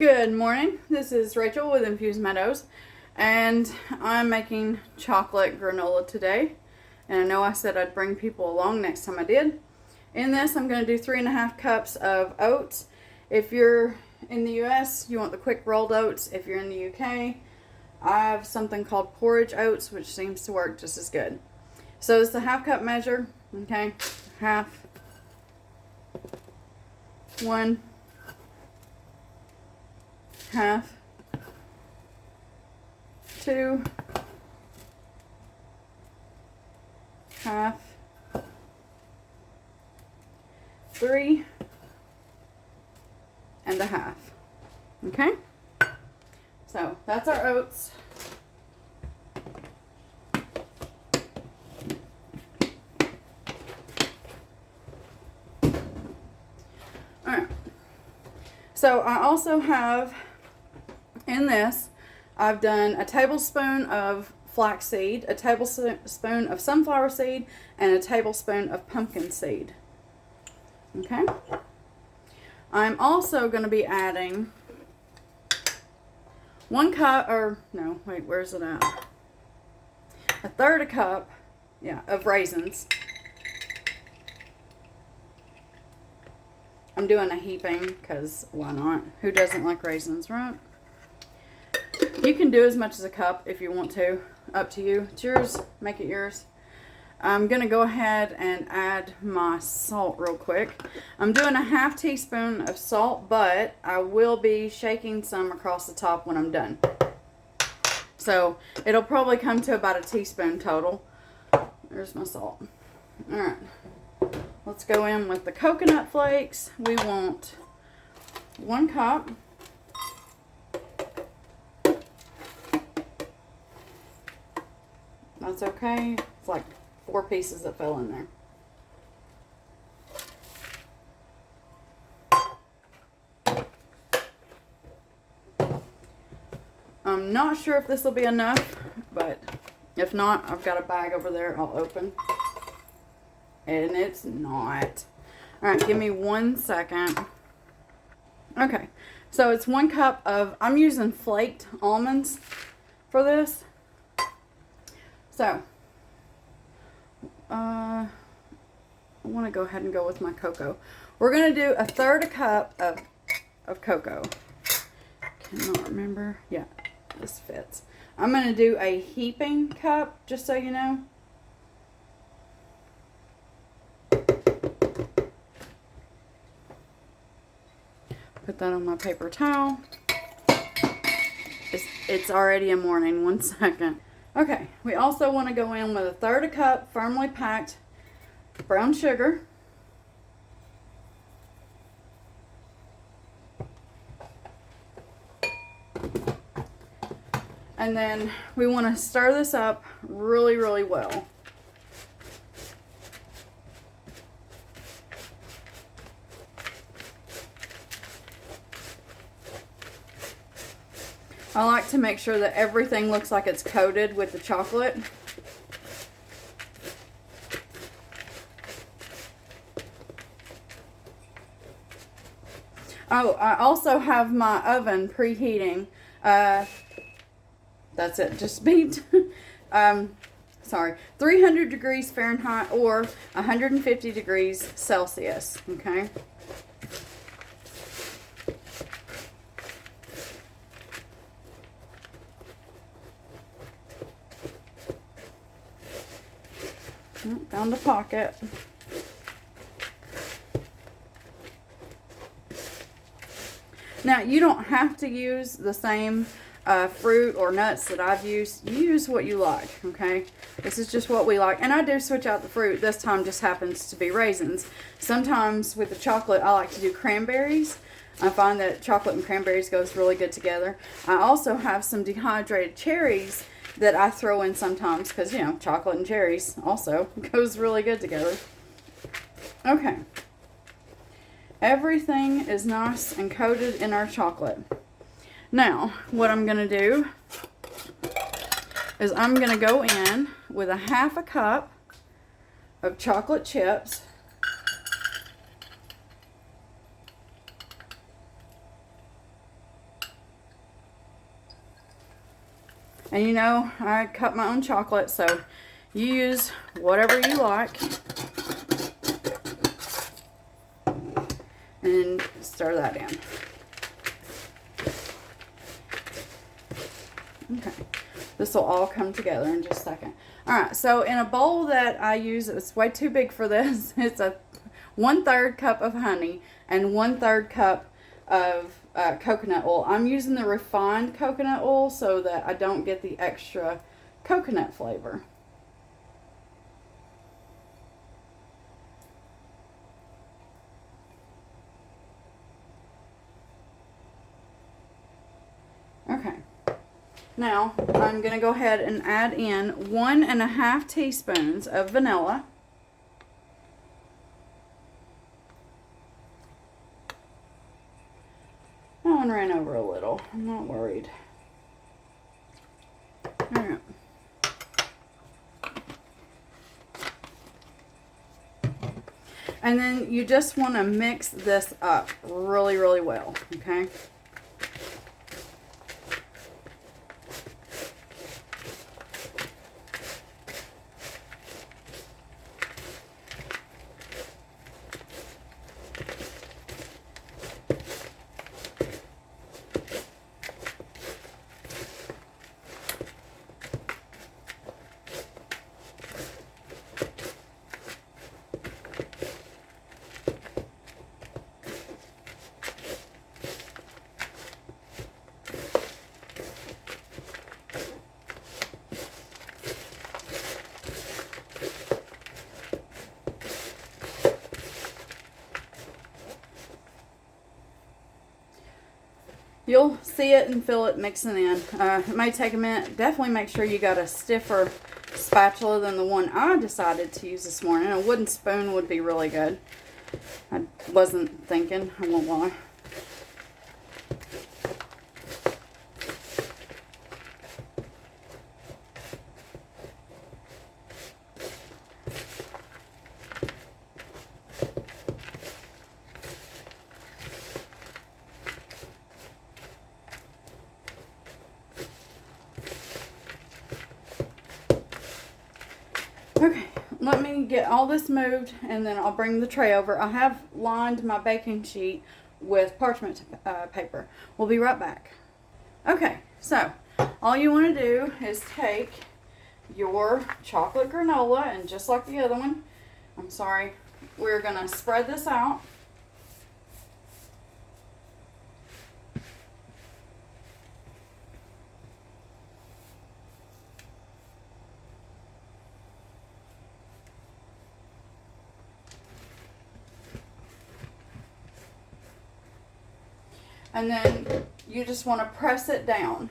Good morning. This is Rachel with Infused Meadows, and I'm making chocolate granola today. And I know I said I'd bring people along next time I did. In this, I'm going to do 3.5 cups of oats. If you're in the US, you want the quick rolled oats. If you're in the UK, I have something called porridge oats, which seems to work just as good. So it's the half cup measure, okay? Half, 1, half, 2, half, 3, and a half. Okay? So that's our oats. Alright. So I also have in this, I've done a tablespoon of flaxseed, a tablespoon of sunflower seed, and a tablespoon of pumpkin seed. Okay? I'm also going to be adding 1 cup, or no, wait, where's it at? 1/3 cup, yeah, of raisins. I'm doing a heaping because why not? Who doesn't like raisins, right? You can do as much as a cup if you want to. Up to you. It's yours. Make it yours. I'm going to go ahead and add my salt real quick. I'm doing a 1/2 teaspoon of salt, but I will be shaking some across the top when I'm done. So it'll probably come to about a teaspoon total. There's my salt. Alright. Let's go in with the coconut flakes. We want 1 cup. That's okay. It's like 4 pieces that fell in there. I'm not sure if this will be enough, but if not, I've got a bag over there I'll open. And it's not. Alright, give me 1 second. Okay, so it's 1 cup of, I'm using flaked almonds for this. So, I want to go ahead and go with my cocoa. We're going to do 1/3 cup of cocoa. Cannot remember. Yeah, this fits. I'm going to do a heaping cup, just so you know. Put that on my paper towel. It's already a morning. 1 second. Okay, we also want to go in with 1/3 cup firmly packed brown sugar. And then we want to stir this up really, really well. I like to make sure that everything looks like it's coated with the chocolate. Oh, I also have my oven preheating. That's it, just beeped. Sorry, 300 degrees Fahrenheit or 150 degrees Celsius, okay? Found a pocket. Now, you don't have to use the same fruit or nuts that I've used. You use what you like, okay? This is just what we like. And I do switch out the fruit. This time just happens to be raisins. Sometimes with the chocolate, I like to do cranberries. I find that chocolate and cranberries goes really good together. I also have some dehydrated cherries that I throw in sometimes because, you know, chocolate and cherries also goes really good together. Okay. Everything is nice and coated in our chocolate. Now, what I'm going to do is I'm going to go in with 1/2 cup of chocolate chips. And you know, I cut my own chocolate, so you use whatever you like. And stir that in. Okay, this will all come together in just a second. All right, so in a bowl that I use, it's way too big for this. It's a 1/3 cup of honey and 1/3 cup of coconut oil. I'm using the refined coconut oil so that I don't get the extra coconut flavor. Okay. Now, I'm going to go ahead and add in 1½ teaspoons of vanilla. That one ran over a little. I'm not worried. All right. And then you just want to mix this up really, really well, okay? You'll see it and feel it mixing in. It may take a minute. Definitely make sure you got a stiffer spatula than the one I decided to use this morning. A wooden spoon would be really good. I wasn't thinking, I won't lie. Okay, let me get all this moved and then I'll bring the tray over. I have lined my baking sheet with parchment paper. We'll be right back. Okay, so all you want to do is take your chocolate granola and just like the other one, we're going to spread this out. And then you just want to press it down.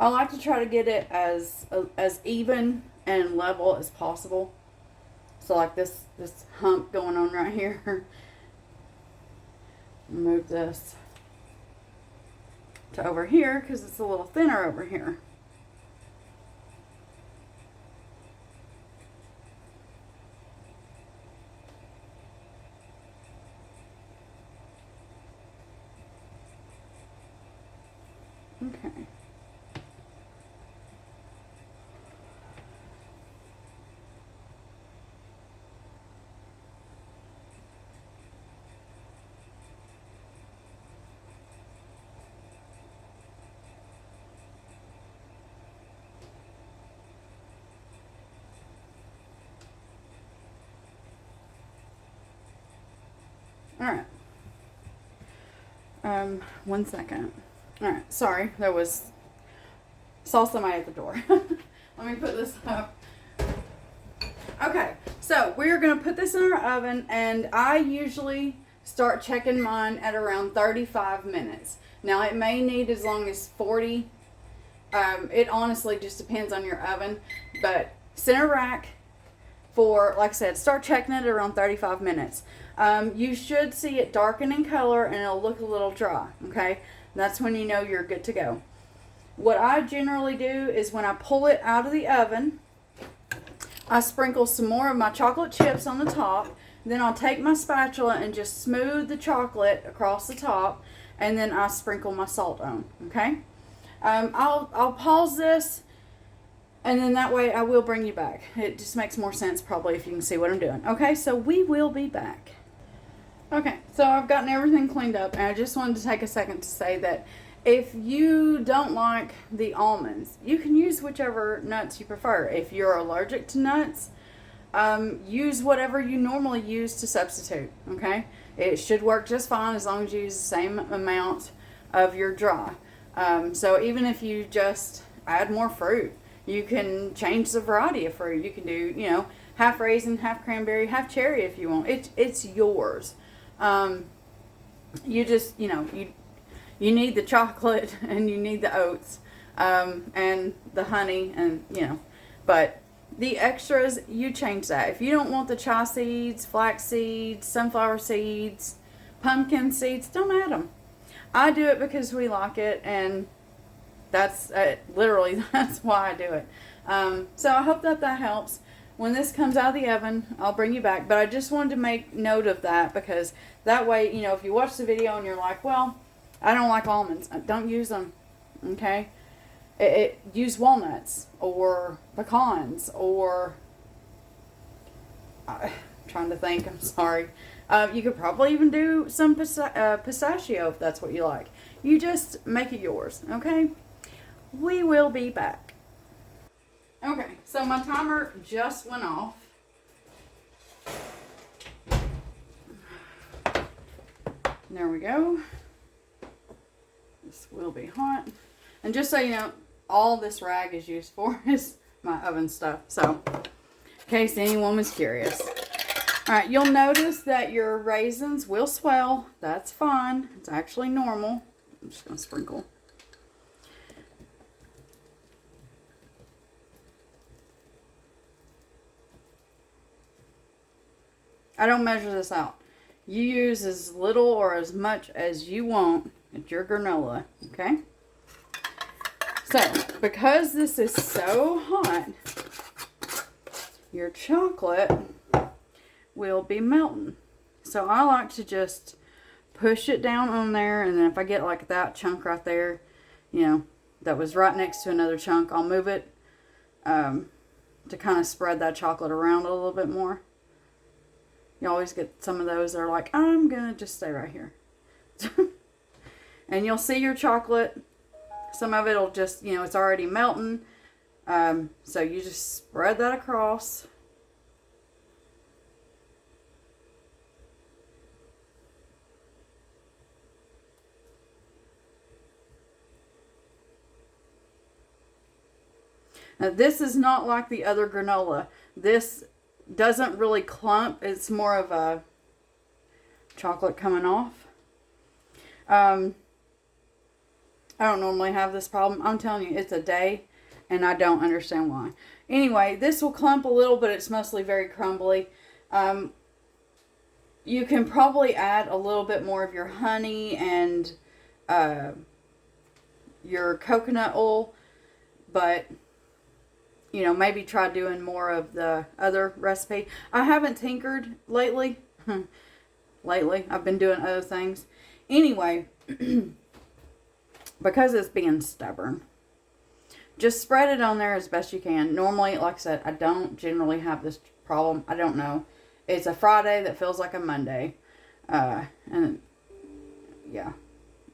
I like to try to get it as even and level as possible. So like this hump going on right here. Move this to over here because it's a little thinner over here. Okay. All right. 1 second. All right. Sorry, saw somebody at the door. Let me put this up. Okay, so we're gonna put this in our oven, and I usually start checking mine at around 35 minutes. Now it may need as long as 40. It honestly just depends on your oven, but center rack, for, like I said, start checking it around 35 minutes. You should see it darken in color and it'll look a little dry, okay? That's when you know you're good to go. What I generally do is when I pull it out of the oven, I sprinkle some more of my chocolate chips on the top. Then I'll take my spatula and just smooth the chocolate across the top, and then I sprinkle my salt on, okay? I'll pause this, and then that way I will bring you back. It just makes more sense probably if you can see what I'm doing. Okay, so we will be back. Okay, so I've gotten everything cleaned up, and I just wanted to take a second to say that if you don't like the almonds, you can use whichever nuts you prefer. If you're allergic to nuts, use whatever you normally use to substitute, okay? It should work just fine as long as you use the same amount of your dry. So even if you just add more fruit, you can change the variety of fruit. You can do, you know, half raisin, half cranberry, half cherry if you want. It's yours. You just, you know, you need the chocolate and you need the oats, and the honey, and, you know, but the extras, you change that. If you don't want the chia seeds, flax seeds, sunflower seeds, pumpkin seeds, don't add them. I do it because we like it, and that's literally that's why I do it. So I hope that helps. When this comes out of the oven, I'll bring you back. But I just wanted to make note of that, because that way, you know, if you watch the video and you're like, well, I don't like almonds, don't use them, okay? Use walnuts or pecans or, I'm trying to think, I'm sorry. You could probably even do some pistachio if that's what you like. You just make it yours, okay? We will be back. Okay, so my timer just went off. There we go. This will be hot. And just so you know, all this rag is used for is my oven stuff. So, in case anyone was curious. Alright, you'll notice that your raisins will swell. That's fine. It's actually normal. I'm just going to sprinkle. I don't measure this out. You use as little or as much as you want at your granola, okay? So, because this is so hot, your chocolate will be melting. So I like to just push it down on there, and then if I get like that chunk right there, you know, that was right next to another chunk, I'll move it to kind of spread that chocolate around a little bit more. You always get some of those that are like, I'm going to just stay right here. And you'll see your chocolate. Some of it will just, you know, it's already melting. So you just spread that across. Now, this is not like the other granola. This doesn't really clump. It's more of a chocolate coming off. I don't normally have this problem. I'm telling you, it's a day, and I don't understand why. Anyway, this will clump a little, but it's mostly very crumbly. You can probably add a little bit more of your honey and your coconut oil, but you know, maybe try doing more of the other recipe. I haven't tinkered lately. I've been doing other things. Anyway, because it's being stubborn, just spread it on there as best you can. Normally, like I said, I don't generally have this problem. I don't know. It's a Friday that feels like a Monday. And yeah,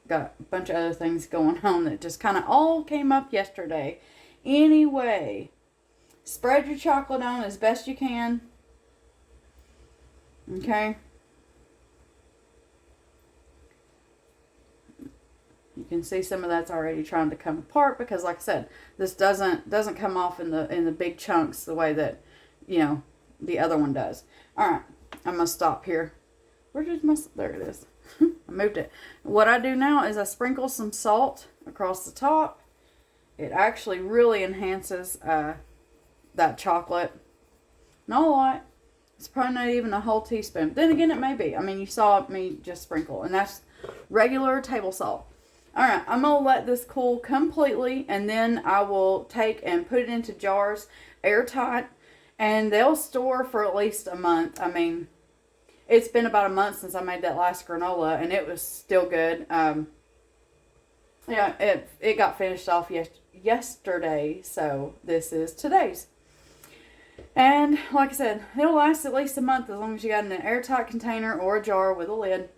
got a bunch of other things going on that just kind of all came up yesterday. Anyway, spread your chocolate on as best you can. Okay. You can see some of that's already trying to come apart because, like I said, this doesn't come off in the big chunks the way that, you know, the other one does. All right, I'm gonna stop here. Where did my, there it is. I moved it. What I do now is I sprinkle some salt across the top. It actually really enhances that chocolate. Not a lot. It's probably not even a whole teaspoon. Then again, it may be. I mean, you saw me just sprinkle, and that's regular table salt. All right, I'm going to let this cool completely, and then I will take and put it into jars, airtight, and they'll store for at least a month. I mean, it's been about a month since I made that last granola, and it was still good. Yeah, it got finished off yesterday, so this is today's. And like I said, it'll last at least a month as long as you got it in an airtight container or a jar with a lid.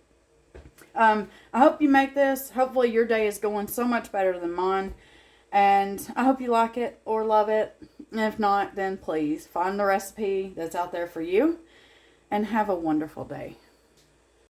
I hope you make this. Hopefully your day is going so much better than mine. And I hope you like it or love it. And if not, then please find the recipe that's out there for you. And have a wonderful day.